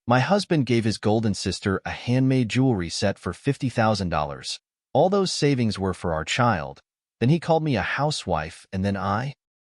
My husband gave his golden sister a handmade jewelry set for $50,000. All those savings were for our child. Then he called me a housewife, and then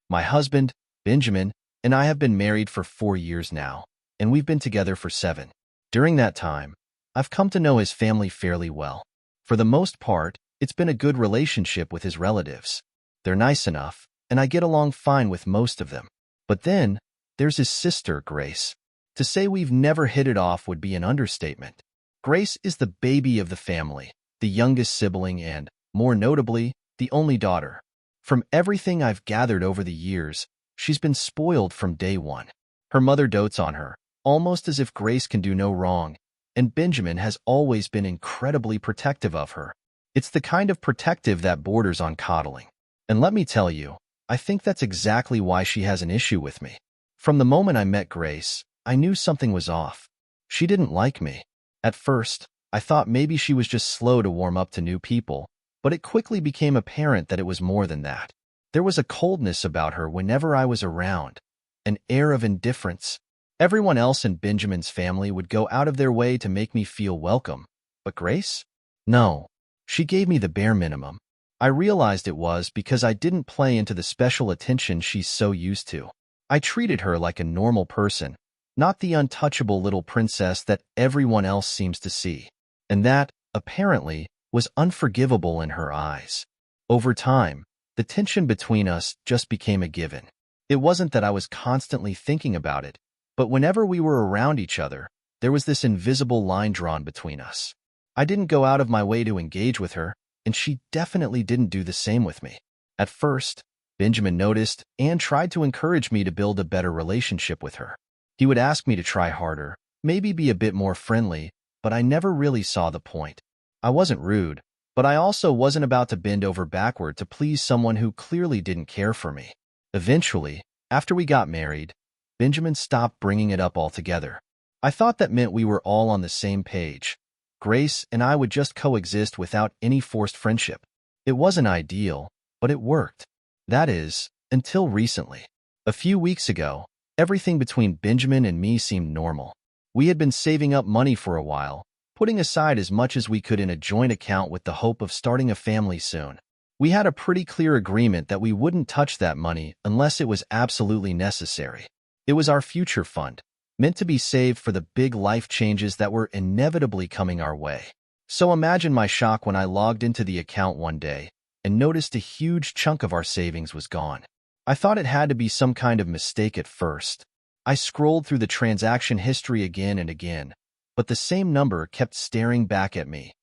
my husband, Benjamin, and I have been married for 4 years now, and we've been together for 7. During that time, I've come to know his family fairly well. For the most part, it's been a good relationship with his relatives. They're nice enough, and I get along fine with most of them. But then, there's his sister, Grace. To say we've never hit it off would be an understatement. Grace is the baby of the family, the youngest sibling and, more notably, the only daughter. From everything I've gathered over the years, she's been spoiled from day one. Her mother dotes on her, almost as if Grace can do no wrong, and Benjamin has always been incredibly protective of her. It's the kind of protective that borders on coddling. And let me tell you, I think that's exactly why she has an issue with me. From the moment I met Grace, I knew something was off. She didn't like me. At first, I thought maybe she was just slow to warm up to new people, but it quickly became apparent that it was more than that. There was a coldness about her whenever I was around, an air of indifference. Everyone else in Benjamin's family would go out of their way to make me feel welcome, but Grace? No. She gave me the bare minimum. I realized it was because I didn't play into the special attention she's so used to. I treated her like a normal person, not the untouchable little princess that everyone else seems to see. And that, apparently, was unforgivable in her eyes. Over time, the tension between us just became a given. It wasn't that I was constantly thinking about it, but whenever we were around each other, there was this invisible line drawn between us. I didn't go out of my way to engage with her, and she definitely didn't do the same with me. At first, Benjamin noticed and tried to encourage me to build a better relationship with her. He would ask me to try harder, maybe be a bit more friendly, but I never really saw the point. I wasn't rude, but I also wasn't about to bend over backward to please someone who clearly didn't care for me. Eventually, after we got married, Benjamin stopped bringing it up altogether. I thought that meant we were all on the same page. Grace and I would just coexist without any forced friendship. It wasn't ideal, but it worked. That is, until recently. A few weeks ago, everything between Benjamin and me seemed normal. We had been saving up money for a while, putting aside as much as we could in a joint account with the hope of starting a family soon. We had a pretty clear agreement that we wouldn't touch that money unless it was absolutely necessary. It was our future fund, meant to be saved for the big life changes that were inevitably coming our way. So imagine my shock when I logged into the account one day and noticed a huge chunk of our savings was gone. I thought it had to be some kind of mistake at first. I scrolled through the transaction history again and again, but the same number kept staring back at me.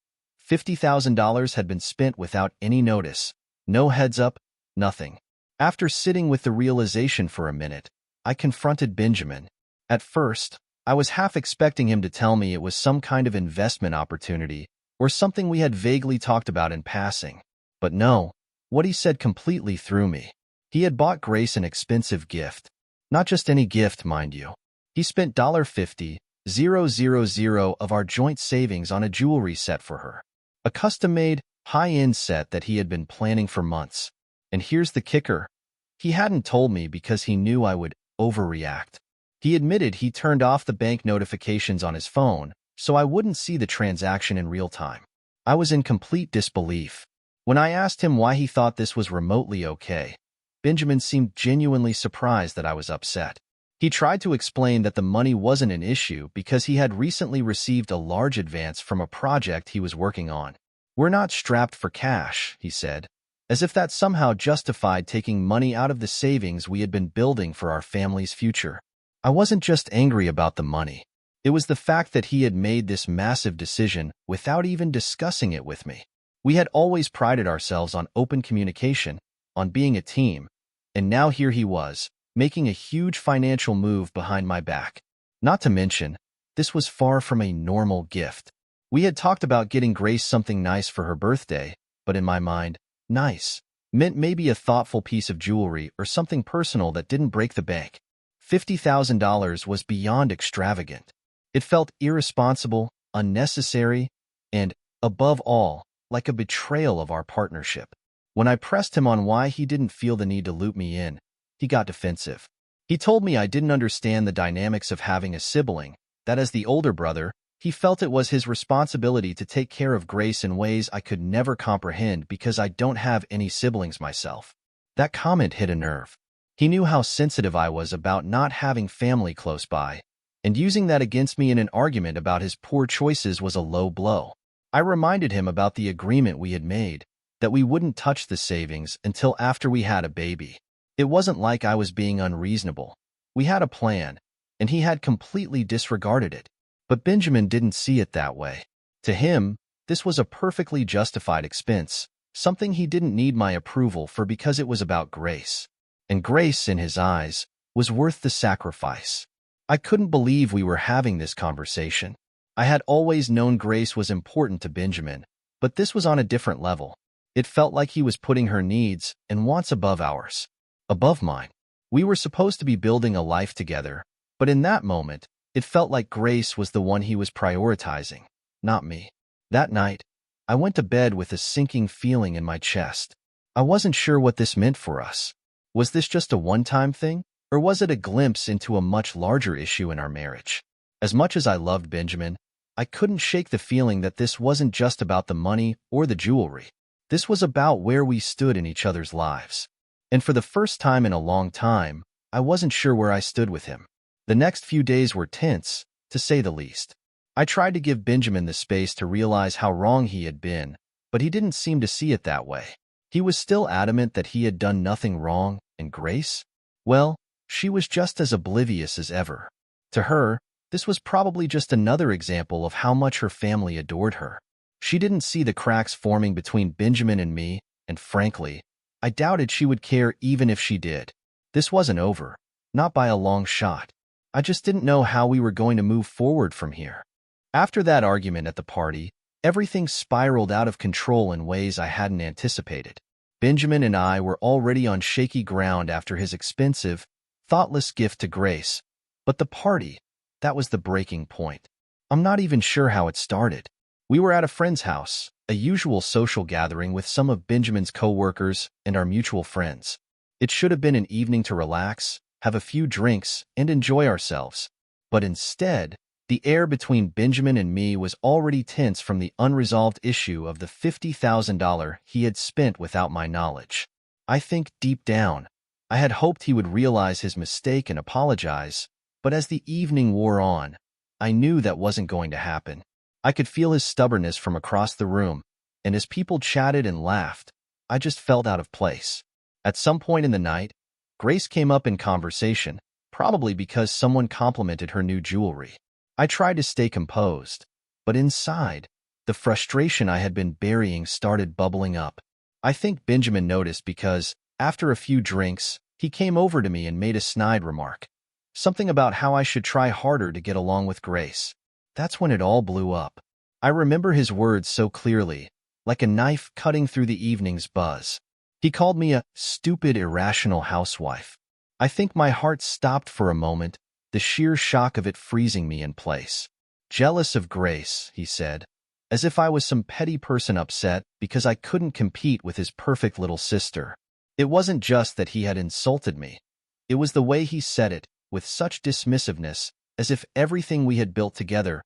$50,000 had been spent without any notice, no heads up, nothing. After sitting with the realization for a minute, I confronted Benjamin. At first, I was half expecting him to tell me it was some kind of investment opportunity or something we had vaguely talked about in passing. But no, what he said completely threw me. He had bought Grace an expensive gift. Not just any gift, mind you. He spent $50,000 of our joint savings on a jewelry set for her. A custom-made, high-end set that he had been planning for months. And here's the kicker. He hadn't told me because he knew I would overreact. He admitted he turned off the bank notifications on his phone, so I wouldn't see the transaction in real time. I was in complete disbelief. When I asked him why he thought this was remotely okay, Benjamin seemed genuinely surprised that I was upset. He tried to explain that the money wasn't an issue because he had recently received a large advance from a project he was working on. "We're not strapped for cash," he said, as if that somehow justified taking money out of the savings we had been building for our family's future. I wasn't just angry about the money. It was the fact that he had made this massive decision without even discussing it with me. We had always prided ourselves on open communication, on being a team, and now here he was, making a huge financial move behind my back. Not to mention, this was far from a normal gift. We had talked about getting Grace something nice for her birthday, but in my mind, nice meant maybe a thoughtful piece of jewelry or something personal that didn't break the bank. $50,000 was beyond extravagant. It felt irresponsible, unnecessary, and, above all, like a betrayal of our partnership. When I pressed him on why he didn't feel the need to loop me in, he got defensive. He told me I didn't understand the dynamics of having a sibling, that as the older brother, he felt it was his responsibility to take care of Grace in ways I could never comprehend because I don't have any siblings myself. That comment hit a nerve. He knew how sensitive I was about not having family close by, and using that against me in an argument about his poor choices was a low blow. I reminded him about the agreement we had made, that we wouldn't touch the savings until after we had a baby. It wasn't like I was being unreasonable. We had a plan, and he had completely disregarded it. But Benjamin didn't see it that way. To him, this was a perfectly justified expense, something he didn't need my approval for because it was about Grace. And Grace, in his eyes, was worth the sacrifice. I couldn't believe we were having this conversation. I had always known Grace was important to Benjamin, but this was on a different level. It felt like he was putting her needs and wants above ours, above mine. We were supposed to be building a life together, but in that moment, it felt like Grace was the one he was prioritizing, not me. That night, I went to bed with a sinking feeling in my chest. I wasn't sure what this meant for us. Was this just a one-time thing, or was it a glimpse into a much larger issue in our marriage? As much as I loved Benjamin, I couldn't shake the feeling that this wasn't just about the money or the jewelry. This was about where we stood in each other's lives. And for the first time in a long time, I wasn't sure where I stood with him. The next few days were tense, to say the least. I tried to give Benjamin the space to realize how wrong he had been, but he didn't seem to see it that way. He was still adamant that he had done nothing wrong, and Grace? Well, she was just as oblivious as ever. To her, this was probably just another example of how much her family adored her. She didn't see the cracks forming between Benjamin and me, and frankly, I doubted she would care even if she did. This wasn't over, not by a long shot. I just didn't know how we were going to move forward from here. After that argument at the party, everything spiraled out of control in ways I hadn't anticipated. Benjamin and I were already on shaky ground after his expensive, thoughtless gift to Grace. But the party, that was the breaking point. I'm not even sure how it started. We were at a friend's house, a usual social gathering with some of Benjamin's co-workers and our mutual friends. It should have been an evening to relax, have a few drinks, and enjoy ourselves. But instead, the air between Benjamin and me was already tense from the unresolved issue of the $50,000 he had spent without my knowledge. I think deep down, I had hoped he would realize his mistake and apologize, but as the evening wore on, I knew that wasn't going to happen. I could feel his stubbornness from across the room, and as people chatted and laughed, I just felt out of place. At some point in the night, Grace came up in conversation, probably because someone complimented her new jewelry. I tried to stay composed, but inside, the frustration I had been burying started bubbling up. I think Benjamin noticed because, after a few drinks, he came over to me and made a snide remark. Something about how I should try harder to get along with Grace. That's when it all blew up. I remember his words so clearly, like a knife cutting through the evening's buzz. He called me a stupid, irrational housewife. I think my heart stopped for a moment, the sheer shock of it freezing me in place. Jealous of Grace, he said, as if I was some petty person upset because I couldn't compete with his perfect little sister. It wasn't just that he had insulted me. It was the way he said it, with such dismissiveness, as if everything we had built together,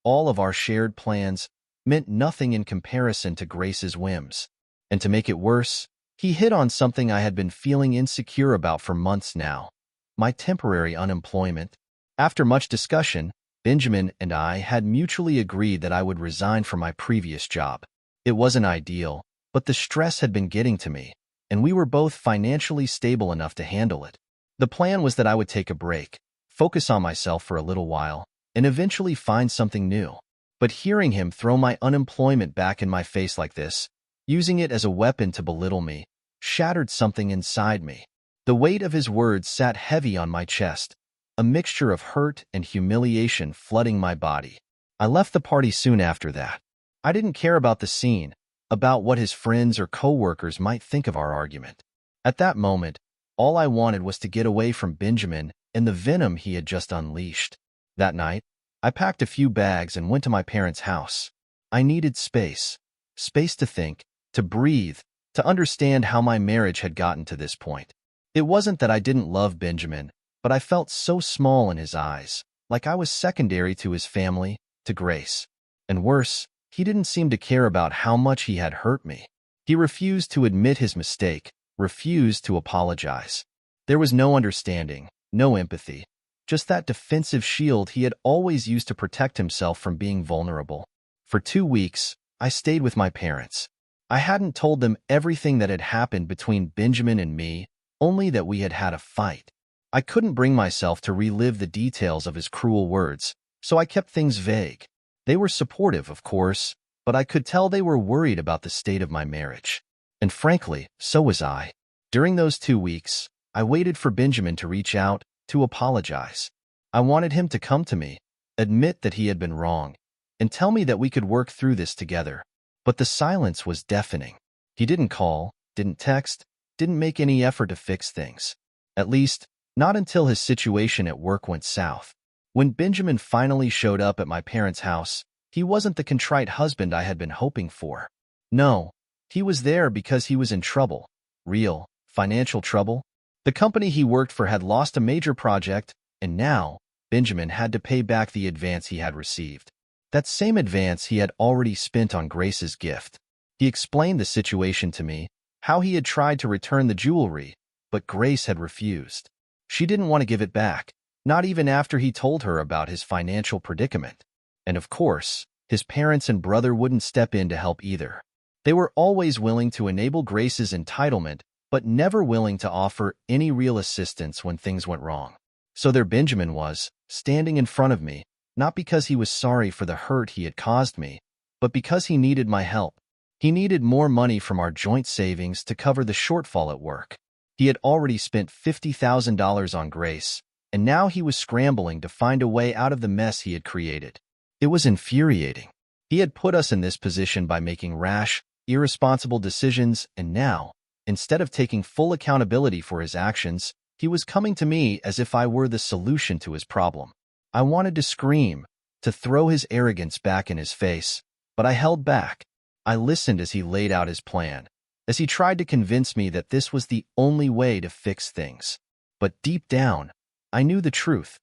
all of our shared plans, meant nothing in comparison to Grace's whims. And to make it worse, he hit on something I had been feeling insecure about for months now. My temporary unemployment. After much discussion, Benjamin and I had mutually agreed that I would resign from my previous job. It wasn't ideal, but the stress had been getting to me, and we were both financially stable enough to handle it. The plan was that I would take a break, focus on myself for a little while, and eventually find something new. But hearing him throw my unemployment back in my face like this, using it as a weapon to belittle me, shattered something inside me. The weight of his words sat heavy on my chest, a mixture of hurt and humiliation flooding my body. I left the party soon after that. I didn't care about the scene, about what his friends or co-workers might think of our argument. At that moment, all I wanted was to get away from Benjamin and the venom he had just unleashed. That night, I packed a few bags and went to my parents' house. I needed space. Space to think, to breathe, to understand how my marriage had gotten to this point. It wasn't that I didn't love Benjamin, but I felt so small in his eyes, like I was secondary to his family, to Grace. And worse, he didn't seem to care about how much he had hurt me. He refused to admit his mistake, refused to apologize. There was no understanding, no empathy, just that defensive shield he had always used to protect himself from being vulnerable. For 2 weeks, I stayed with my parents. I hadn't told them everything that had happened between Benjamin and me, only that we had had a fight. I couldn't bring myself to relive the details of his cruel words, so I kept things vague. They were supportive, of course, but I could tell they were worried about the state of my marriage. And frankly, so was I. During those 2 weeks, I waited for Benjamin to reach out, to apologize. I wanted him to come to me, admit that he had been wrong, and tell me that we could work through this together. But the silence was deafening. He didn't call, didn't text, didn't make any effort to fix things. At least, not until his situation at work went south. When Benjamin finally showed up at my parents' house, he wasn't the contrite husband I had been hoping for. No, he was there because he was in trouble. Real, financial trouble. The company he worked for had lost a major project, and now, Benjamin had to pay back the advance he had received. That same advance he had already spent on Grace's gift. He explained the situation to me, how he had tried to return the jewelry, but Grace had refused. She didn't want to give it back, not even after he told her about his financial predicament. And of course, his parents and brother wouldn't step in to help either. They were always willing to enable Grace's entitlement, but never willing to offer any real assistance when things went wrong. So there Benjamin was, standing in front of me, not because he was sorry for the hurt he had caused me, but because he needed my help. He needed more money from our joint savings to cover the shortfall at work. He had already spent $50,000 on Grace, and now he was scrambling to find a way out of the mess he had created. It was infuriating. He had put us in this position by making rash, irresponsible decisions, and now, instead of taking full accountability for his actions, he was coming to me as if I were the solution to his problem. I wanted to scream, to throw his arrogance back in his face, but I held back. I listened as he laid out his plan, as he tried to convince me that this was the only way to fix things. But deep down, I knew the truth.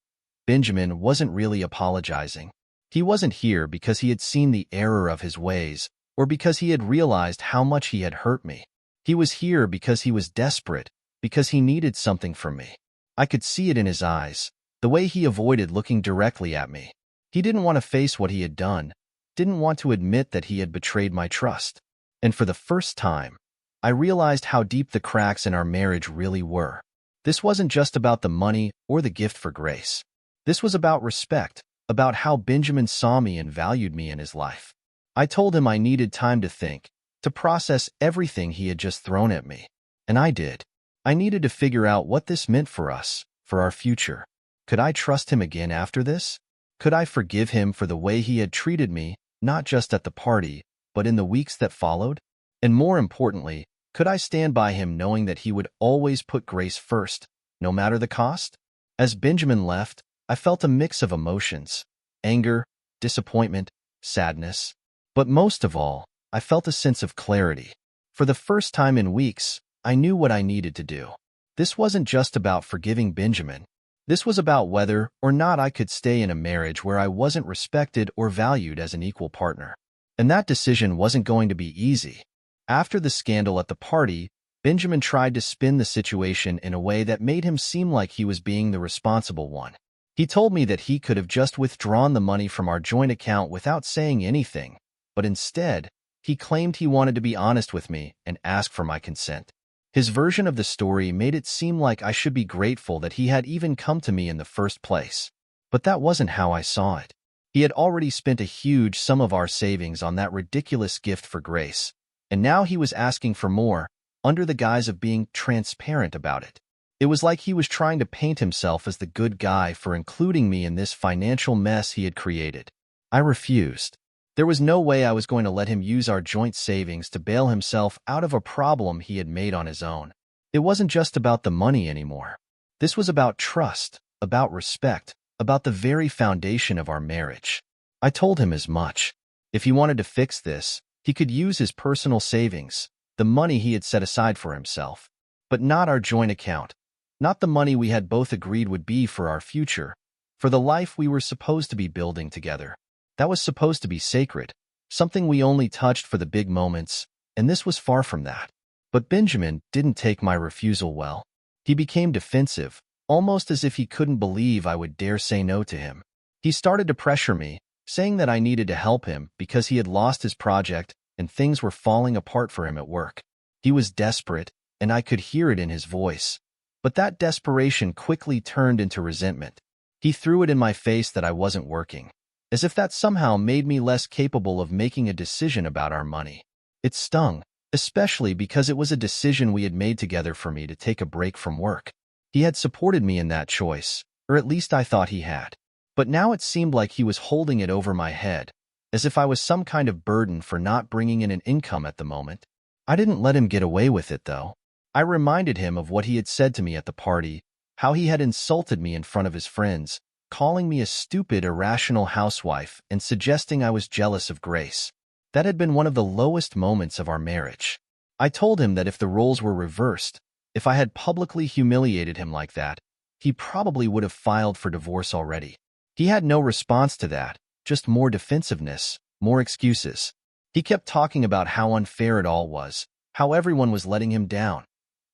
Benjamin wasn't really apologizing. He wasn't here because he had seen the error of his ways, or because he had realized how much he had hurt me. He was here because he was desperate, because he needed something from me. I could see it in his eyes, the way he avoided looking directly at me. He didn't want to face what he had done, didn't want to admit that he had betrayed my trust. And for the first time, I realized how deep the cracks in our marriage really were. This wasn't just about the money or the gift for Grace. This was about respect, about how Benjamin saw me and valued me in his life. I told him I needed time to think, to process everything he had just thrown at me. And I did. I needed to figure out what this meant for us, for our future. Could I trust him again after this? Could I forgive him for the way he had treated me, not just at the party, but in the weeks that followed? And more importantly, could I stand by him knowing that he would always put Grace first, no matter the cost? As Benjamin left, I felt a mix of emotions: anger, disappointment, sadness. But most of all, I felt a sense of clarity. For the first time in weeks, I knew what I needed to do. This wasn't just about forgiving Benjamin. This was about whether or not I could stay in a marriage where I wasn't respected or valued as an equal partner. And that decision wasn't going to be easy. After the scandal at the party, Benjamin tried to spin the situation in a way that made him seem like he was being the responsible one. He told me that he could have just withdrawn the money from our joint account without saying anything, but instead, he claimed he wanted to be honest with me and ask for my consent. His version of the story made it seem like I should be grateful that he had even come to me in the first place. But that wasn't how I saw it. He had already spent a huge sum of our savings on that ridiculous gift for Grace, and now he was asking for more, under the guise of being transparent about it. It was like he was trying to paint himself as the good guy for including me in this financial mess he had created. I refused. There was no way I was going to let him use our joint savings to bail himself out of a problem he had made on his own. It wasn't just about the money anymore. This was about trust, about respect, about the very foundation of our marriage. I told him as much. If he wanted to fix this, he could use his personal savings, the money he had set aside for himself, but not our joint account, not the money we had both agreed would be for our future. for the life we were supposed to be building together. That was supposed to be sacred, something we only touched for the big moments, and this was far from that. But Benjamin didn't take my refusal well. He became defensive, almost as if he couldn't believe I would dare say no to him. He started to pressure me, saying that I needed to help him because he had lost his project and things were falling apart for him at work. He was desperate, and I could hear it in his voice. But that desperation quickly turned into resentment. He threw it in my face that I wasn't working, as if that somehow made me less capable of making a decision about our money. It stung, especially because it was a decision we had made together for me to take a break from work. He had supported me in that choice, or at least I thought he had. But now it seemed like he was holding it over my head, as if I was some kind of burden for not bringing in an income at the moment. I didn't let him get away with it, though. I reminded him of what he had said to me at the party, how he had insulted me in front of his friends, calling me a stupid, irrational housewife and suggesting I was jealous of Grace. That had been one of the lowest moments of our marriage. I told him that if the roles were reversed, if I had publicly humiliated him like that, he probably would have filed for divorce already. He had no response to that, just more defensiveness, more excuses. He kept talking about how unfair it all was, how everyone was letting him down.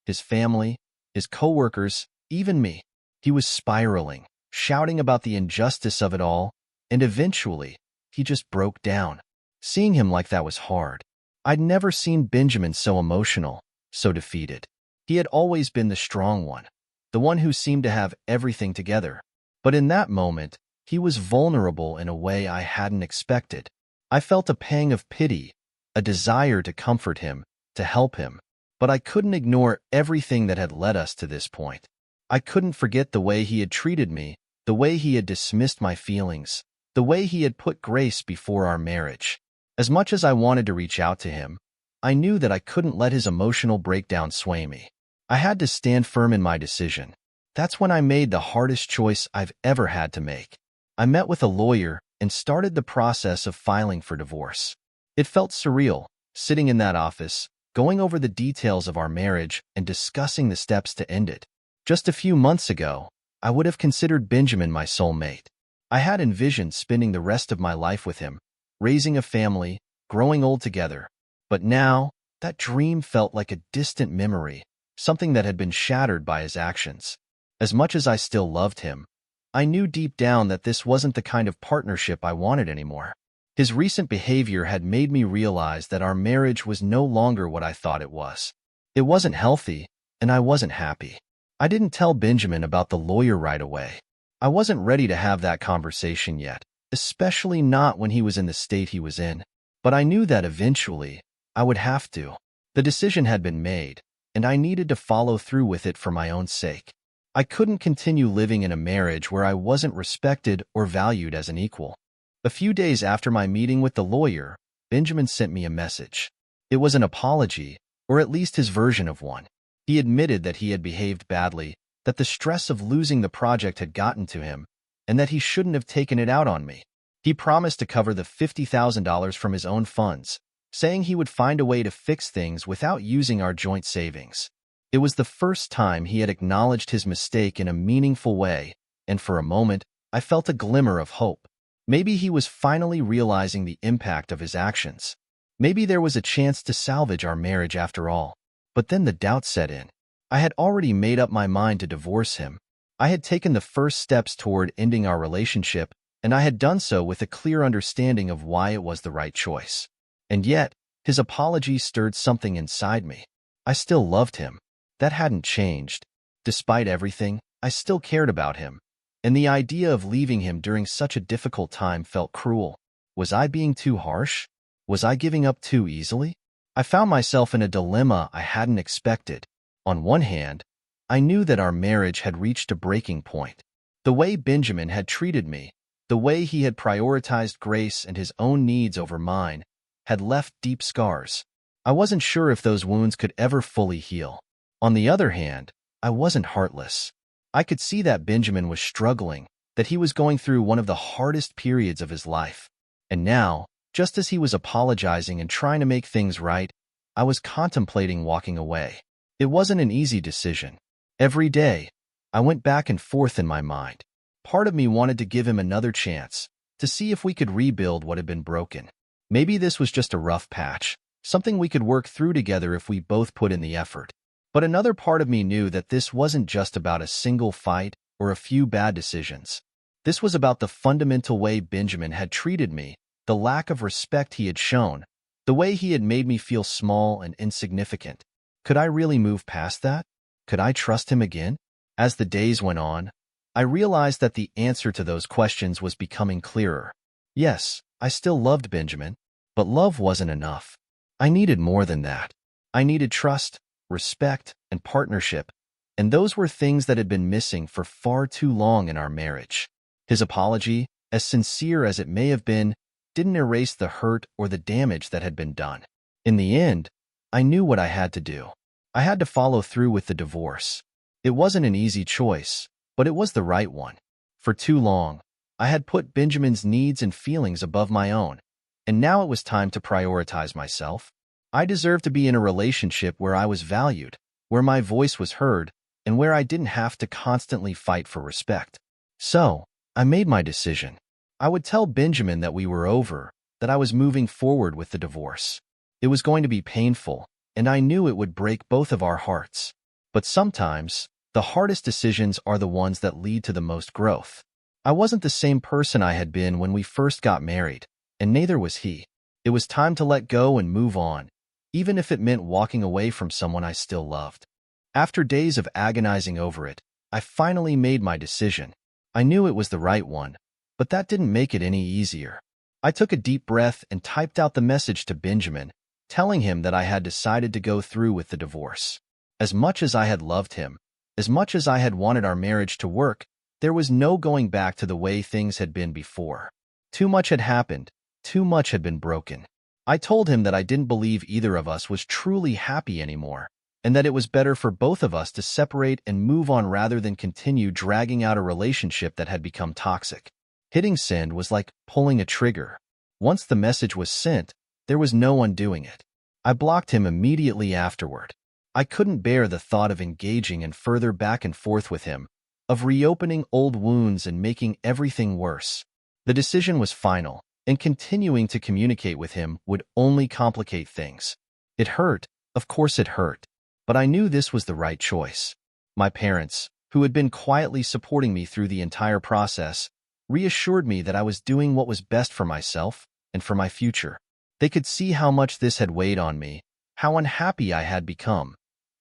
His family, his coworkers, even me. He was spiraling, shouting about the injustice of it all, and eventually, he just broke down. Seeing him like that was hard. I'd never seen Benjamin so emotional, so defeated. He had always been the strong one, the one who seemed to have everything together. But in that moment, he was vulnerable in a way I hadn't expected. I felt a pang of pity, a desire to comfort him, to help him. But I couldn't ignore everything that had led us to this point. I couldn't forget the way he had treated me, the way he had dismissed my feelings, the way he had put Grace before our marriage. As much as I wanted to reach out to him, I knew that I couldn't let his emotional breakdown sway me. I had to stand firm in my decision. That's when I made the hardest choice I've ever had to make. I met with a lawyer and started the process of filing for divorce. It felt surreal, sitting in that office, going over the details of our marriage and discussing the steps to end it. Just a few months ago, I would have considered Benjamin my soulmate. I had envisioned spending the rest of my life with him, raising a family, growing old together. But now, that dream felt like a distant memory, something that had been shattered by his actions. As much as I still loved him, I knew deep down that this wasn't the kind of partnership I wanted anymore. His recent behavior had made me realize that our marriage was no longer what I thought it was. It wasn't healthy, and I wasn't happy. I didn't tell Benjamin about the lawyer right away. I wasn't ready to have that conversation yet, especially not when he was in the state he was in. But I knew that eventually, I would have to. The decision had been made, and I needed to follow through with it for my own sake. I couldn't continue living in a marriage where I wasn't respected or valued as an equal. A few days after my meeting with the lawyer, Benjamin sent me a message. It was an apology, or at least his version of one. He admitted that he had behaved badly, that the stress of losing the project had gotten to him, and that he shouldn't have taken it out on me. He promised to cover the $50,000 from his own funds, saying he would find a way to fix things without using our joint savings. It was the first time he had acknowledged his mistake in a meaningful way, and for a moment, I felt a glimmer of hope. Maybe he was finally realizing the impact of his actions. Maybe there was a chance to salvage our marriage after all. But then the doubt set in. I had already made up my mind to divorce him. I had taken the first steps toward ending our relationship, and I had done so with a clear understanding of why it was the right choice. And yet, his apology stirred something inside me. I still loved him. That hadn't changed. Despite everything, I still cared about him. And the idea of leaving him during such a difficult time felt cruel. Was I being too harsh? Was I giving up too easily? I found myself in a dilemma I hadn't expected. On one hand, I knew that our marriage had reached a breaking point. The way Benjamin had treated me, the way he had prioritized Grace and his own needs over mine, had left deep scars. I wasn't sure if those wounds could ever fully heal. On the other hand, I wasn't heartless. I could see that Benjamin was struggling, that he was going through one of the hardest periods of his life. And now, just as he was apologizing and trying to make things right, I was contemplating walking away. It wasn't an easy decision. Every day, I went back and forth in my mind. Part of me wanted to give him another chance, to see if we could rebuild what had been broken. Maybe this was just a rough patch, something we could work through together if we both put in the effort. But another part of me knew that this wasn't just about a single fight or a few bad decisions. This was about the fundamental way Benjamin had treated me, the lack of respect he had shown, the way he had made me feel small and insignificant. Could I really move past that? Could I trust him again? As the days went on, I realized that the answer to those questions was becoming clearer. Yes, I still loved Benjamin, but love wasn't enough. I needed more than that. I needed trust, respect, and partnership, and those were things that had been missing for far too long in our marriage. His apology, as sincere as it may have been, didn't erase the hurt or the damage that had been done. In the end, I knew what I had to do. I had to follow through with the divorce. It wasn't an easy choice, but it was the right one. For too long, I had put Benjamin's needs and feelings above my own, and now it was time to prioritize myself. I deserved to be in a relationship where I was valued, where my voice was heard, and where I didn't have to constantly fight for respect. So, I made my decision. I would tell Benjamin that we were over, that I was moving forward with the divorce. It was going to be painful, and I knew it would break both of our hearts. But sometimes, the hardest decisions are the ones that lead to the most growth. I wasn't the same person I had been when we first got married, and neither was he. It was time to let go and move on, even if it meant walking away from someone I still loved. After days of agonizing over it, I finally made my decision. I knew it was the right one, but that didn't make it any easier. I took a deep breath and typed out the message to Benjamin, telling him that I had decided to go through with the divorce. As much as I had loved him, as much as I had wanted our marriage to work, there was no going back to the way things had been before. Too much had happened, too much had been broken. I told him that I didn't believe either of us was truly happy anymore, and that it was better for both of us to separate and move on rather than continue dragging out a relationship that had become toxic. Hitting send was like pulling a trigger. Once the message was sent, there was no undoing it. I blocked him immediately afterward. I couldn't bear the thought of engaging in further back and forth with him, of reopening old wounds and making everything worse. The decision was final, and continuing to communicate with him would only complicate things. It hurt, of course it hurt, but I knew this was the right choice. My parents, who had been quietly supporting me through the entire process, reassured me that I was doing what was best for myself and for my future. They could see how much this had weighed on me, how unhappy I had become,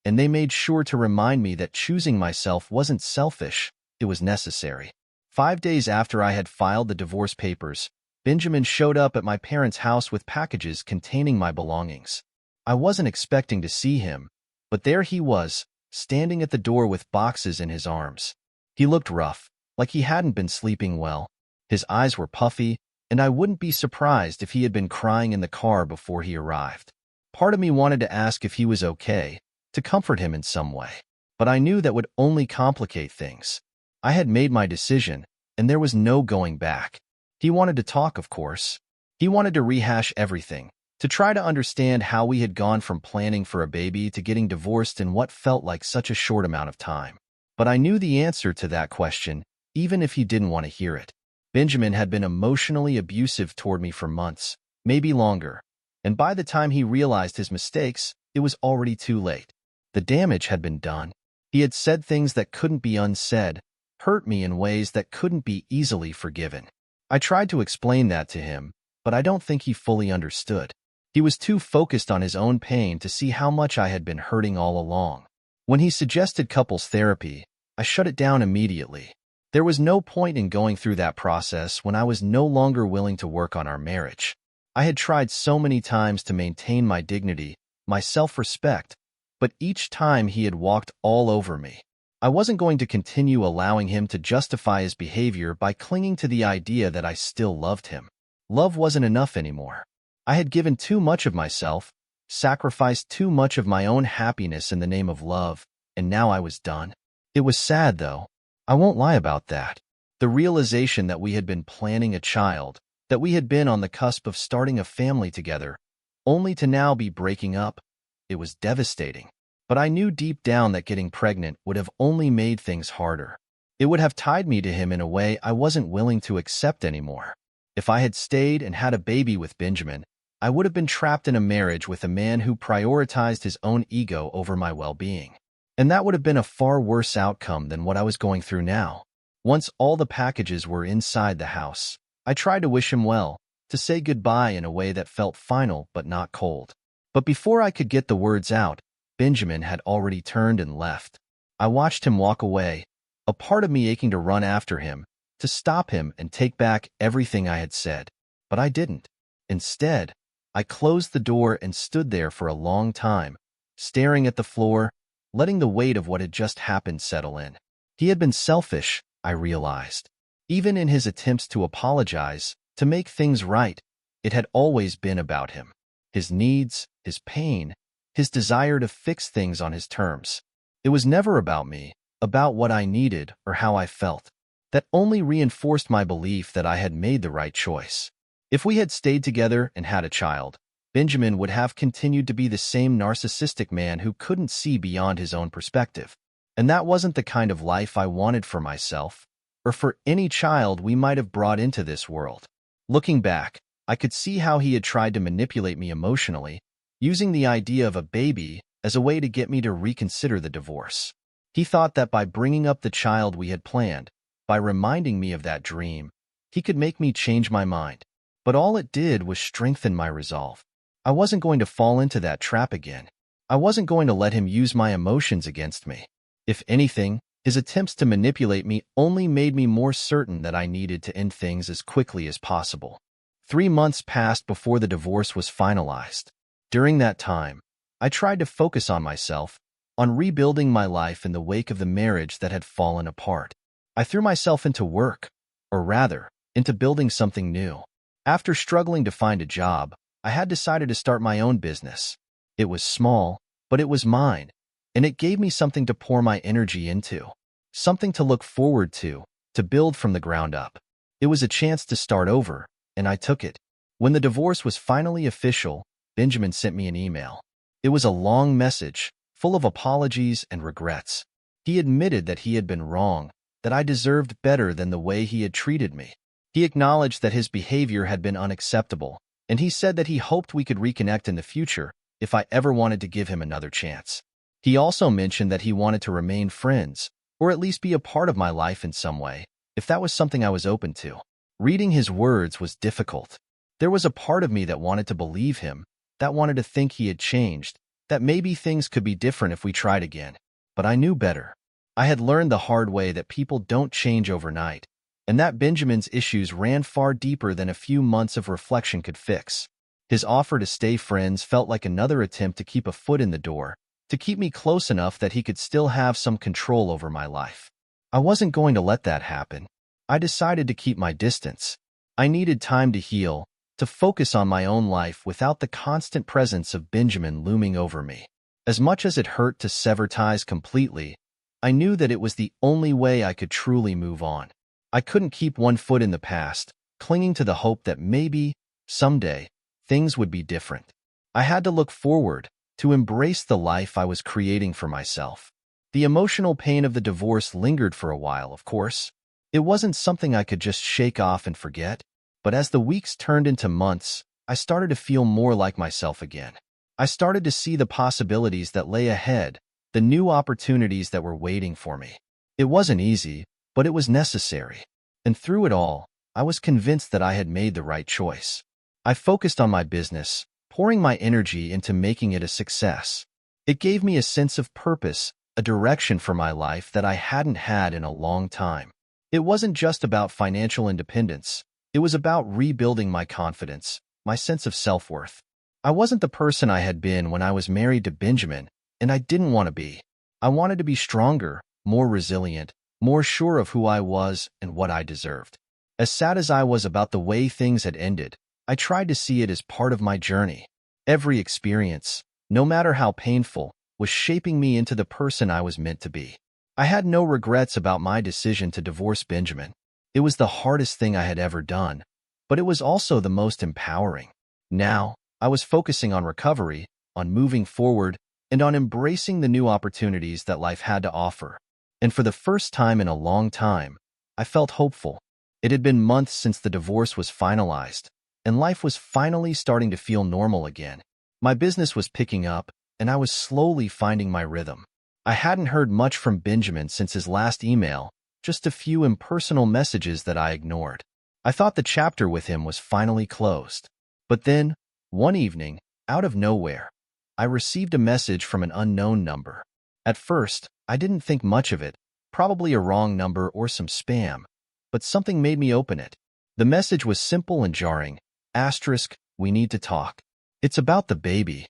and they made sure to remind me that choosing myself wasn't selfish, it was necessary. 5 days after I had filed the divorce papers, Benjamin showed up at my parents' house with packages containing my belongings. I wasn't expecting to see him, but there he was, standing at the door with boxes in his arms. He looked rough, like he hadn't been sleeping well. His eyes were puffy, and I wouldn't be surprised if he had been crying in the car before he arrived. Part of me wanted to ask if he was okay, to comfort him in some way, but I knew that would only complicate things. I had made my decision, and there was no going back. He wanted to talk, of course. He wanted to rehash everything, to try to understand how we had gone from planning for a baby to getting divorced in what felt like such a short amount of time. But I knew the answer to that question, even if he didn't want to hear it. Benjamin had been emotionally abusive toward me for months, maybe longer, and by the time he realized his mistakes, it was already too late. The damage had been done. He had said things that couldn't be unsaid, hurt me in ways that couldn't be easily forgiven. I tried to explain that to him, but I don't think he fully understood. He was too focused on his own pain to see how much I had been hurting all along. When he suggested couples therapy, I shut it down immediately. There was no point in going through that process when I was no longer willing to work on our marriage. I had tried so many times to maintain my dignity, my self-respect, but each time he had walked all over me. I wasn't going to continue allowing him to justify his behavior by clinging to the idea that I still loved him. Love wasn't enough anymore. I had given too much of myself, sacrificed too much of my own happiness in the name of love, and now I was done. It was sad, though. I won't lie about that. The realization that we had been planning a child, that we had been on the cusp of starting a family together, only to now be breaking up, it was devastating. But I knew deep down that getting pregnant would have only made things harder. It would have tied me to him in a way I wasn't willing to accept anymore. If I had stayed and had a baby with Benjamin, I would have been trapped in a marriage with a man who prioritized his own ego over my well-being. And that would have been a far worse outcome than what I was going through now. Once all the packages were inside the house, I tried to wish him well, to say goodbye in a way that felt final but not cold. But before I could get the words out, Benjamin had already turned and left. I watched him walk away, a part of me aching to run after him, to stop him and take back everything I had said. But I didn't. Instead, I closed the door and stood there for a long time, staring at the floor, letting the weight of what had just happened settle in. He had been selfish, I realized. Even in his attempts to apologize, to make things right, it had always been about him. His needs, his pain, his desire to fix things on his terms. It was never about me, about what I needed or how I felt. That only reinforced my belief that I had made the right choice. If we had stayed together and had a child, Benjamin would have continued to be the same narcissistic man who couldn't see beyond his own perspective. And that wasn't the kind of life I wanted for myself, or for any child we might have brought into this world. Looking back, I could see how he had tried to manipulate me emotionally, using the idea of a baby as a way to get me to reconsider the divorce. He thought that by bringing up the child we had planned, by reminding me of that dream, he could make me change my mind. But all it did was strengthen my resolve. I wasn't going to fall into that trap again. I wasn't going to let him use my emotions against me. If anything, his attempts to manipulate me only made me more certain that I needed to end things as quickly as possible. 3 months passed before the divorce was finalized. During that time, I tried to focus on myself, on rebuilding my life in the wake of the marriage that had fallen apart. I threw myself into work, or rather, into building something new. After struggling to find a job, I had decided to start my own business. It was small, but it was mine, and it gave me something to pour my energy into, something to look forward to build from the ground up. It was a chance to start over, and I took it. When the divorce was finally official, Benjamin sent me an email. It was a long message, full of apologies and regrets. He admitted that he had been wrong, that I deserved better than the way he had treated me. He acknowledged that his behavior had been unacceptable, and he said that he hoped we could reconnect in the future if I ever wanted to give him another chance. He also mentioned that he wanted to remain friends, or at least be a part of my life in some way, if that was something I was open to. Reading his words was difficult. There was a part of me that wanted to believe him, that wanted to think he had changed, that maybe things could be different if we tried again. But I knew better. I had learned the hard way that people don't change overnight, and that Benjamin's issues ran far deeper than a few months of reflection could fix. His offer to stay friends felt like another attempt to keep a foot in the door, to keep me close enough that he could still have some control over my life. I wasn't going to let that happen. I decided to keep my distance. I needed time to heal, to focus on my own life without the constant presence of Benjamin looming over me. As much as it hurt to sever ties completely, I knew that it was the only way I could truly move on. I couldn't keep one foot in the past, clinging to the hope that maybe, someday, things would be different. I had to look forward, to embrace the life I was creating for myself. The emotional pain of the divorce lingered for a while, of course. It wasn't something I could just shake off and forget. But as the weeks turned into months, I started to feel more like myself again. I started to see the possibilities that lay ahead, the new opportunities that were waiting for me. It wasn't easy, but it was necessary. And through it all, I was convinced that I had made the right choice. I focused on my business, pouring my energy into making it a success. It gave me a sense of purpose, a direction for my life that I hadn't had in a long time. It wasn't just about financial independence. It was about rebuilding my confidence, my sense of self-worth. I wasn't the person I had been when I was married to Benjamin, and I didn't want to be. I wanted to be stronger, more resilient, more sure of who I was and what I deserved. As sad as I was about the way things had ended, I tried to see it as part of my journey. Every experience, no matter how painful, was shaping me into the person I was meant to be. I had no regrets about my decision to divorce Benjamin. It was the hardest thing I had ever done, but it was also the most empowering. Now, I was focusing on recovery, on moving forward, and on embracing the new opportunities that life had to offer. And for the first time in a long time, I felt hopeful. It had been months since the divorce was finalized, and life was finally starting to feel normal again. My business was picking up, and I was slowly finding my rhythm. I hadn't heard much from Benjamin since his last email, just a few impersonal messages that I ignored. I thought the chapter with him was finally closed. But then, one evening, out of nowhere, I received a message from an unknown number. At first, I didn't think much of it, probably a wrong number or some spam, but something made me open it. The message was simple and jarring. Asterisk, we need to talk. It's about the baby.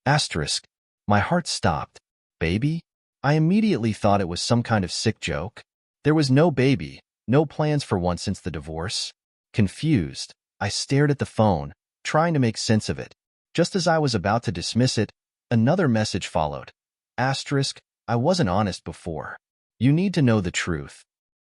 Asterisk. My heart stopped. Baby? I immediately thought it was some kind of sick joke. There was no baby, no plans for one since the divorce. Confused, I stared at the phone, trying to make sense of it. Just as I was about to dismiss it, another message followed. Asterisk, I wasn't honest before. You need to know the truth.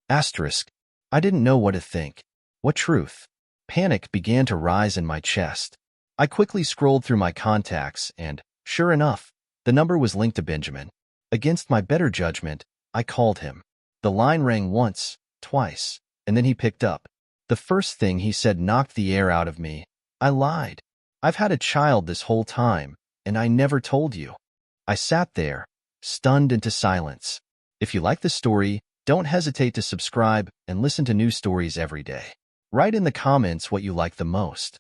Asterisk. I didn't know what to think. What truth? Panic began to rise in my chest. I quickly scrolled through my contacts and, sure enough, the number was linked to Benjamin. Against my better judgment, I called him. The line rang once, twice, and then he picked up. The first thing he said knocked the air out of me. I lied. I've had a child this whole time, and I never told you. I sat there, stunned into silence. If you like the story, don't hesitate to subscribe and listen to new stories every day. Write in the comments what you like the most.